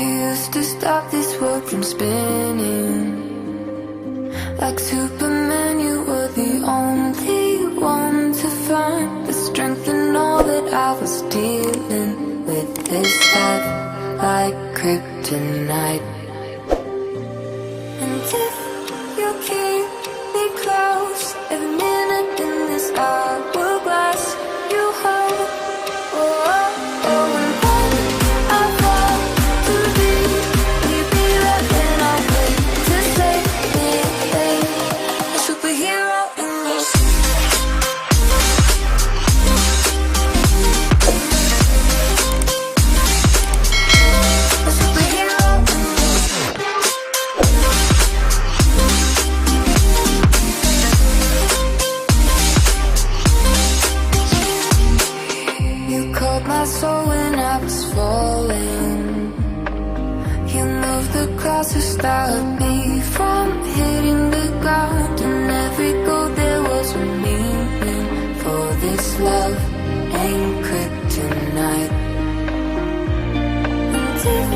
used to stop this world from spinning. Like Superman, you were the only one to find the strength in all that I was dealing with. This life like kryptonite. And if you keep me close, every minute in this hourglass you hold. Oh, oh, oh, and when I fall too deep, will you be there when I wait to save me? A superhero in this. A superhero in this. You caught my soul when I was falling. You moved the clouds to stop me from hitting the ground. And every goal there was a meaning. For this love ain't kryptonite. And if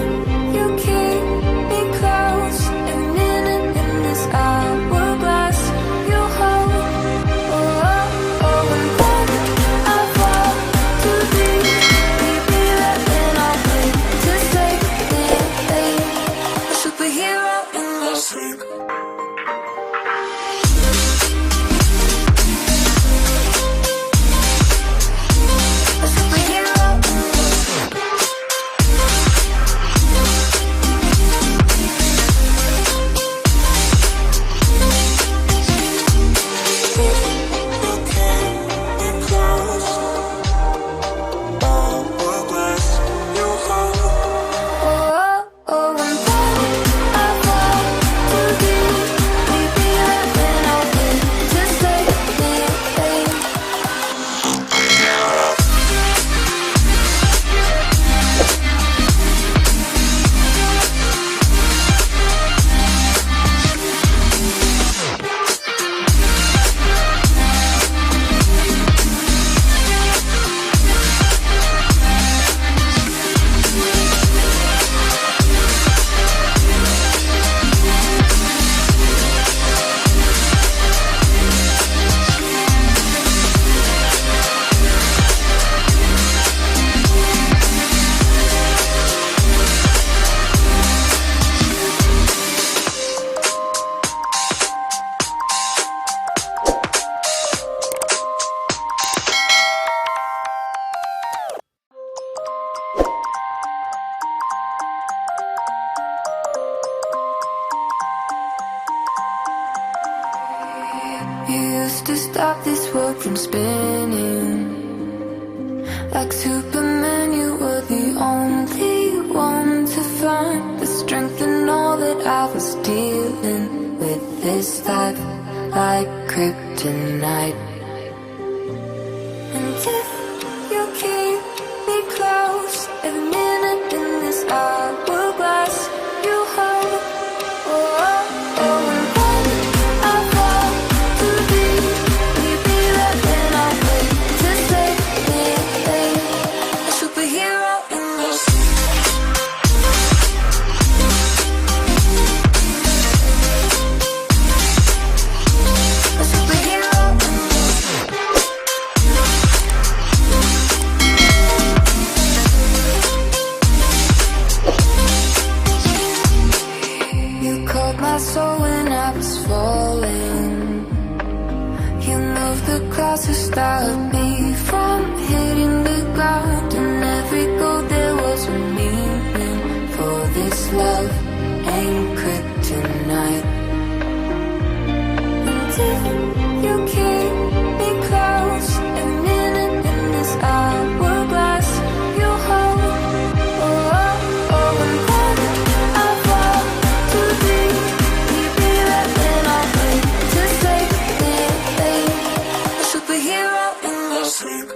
you keep me close, every minute in this hourglass you hold. Oh, oh, oh, and when I fall too deep, will you be there when I wait to save me? A superhero in your sleep. A superhero in your sleep. Oh, oh, and when I fall too deep, will you be there when I wait to save me? You used to stop this world from spinning. Like Superman, you were the only one to find the strength in all that I was dealing with. This life like kryptonite. And if you keep me close, every minute in this hourglass you hold. Oh, oh, oh, and when I fall too deep, will you be there when I wait to save me? A superhero in this. A superhero in this. You caught my soul when I was falling. You moved the clouds to stop me from hitting the ground. And every goal there was a meaning. For this love ain't kryptonite. And if you keep me close, every minute in this hourglass you hold. Oh, oh, oh, and when I fall too deep, will you be there when I wait to save me? A superhero in your sleep.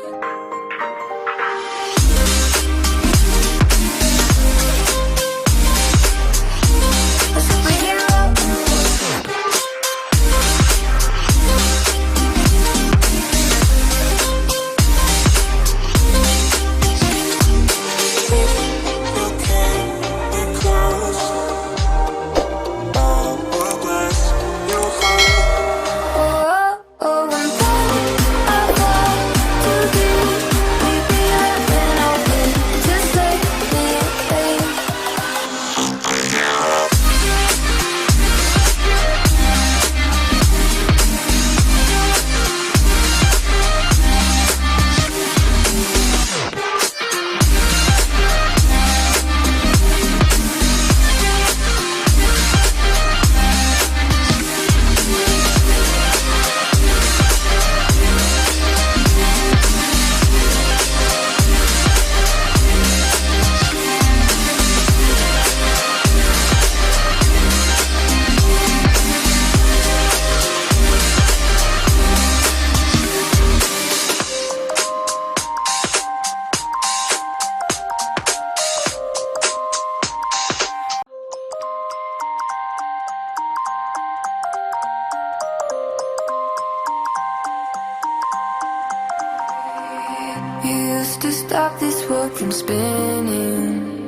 You used to stop this world from spinning.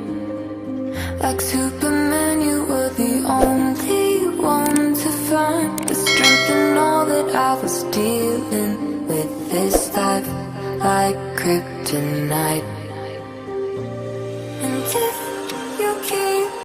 Like Superman, you were the only one to find the strength in all that I was dealing with this life, like kryptonite. And if you keep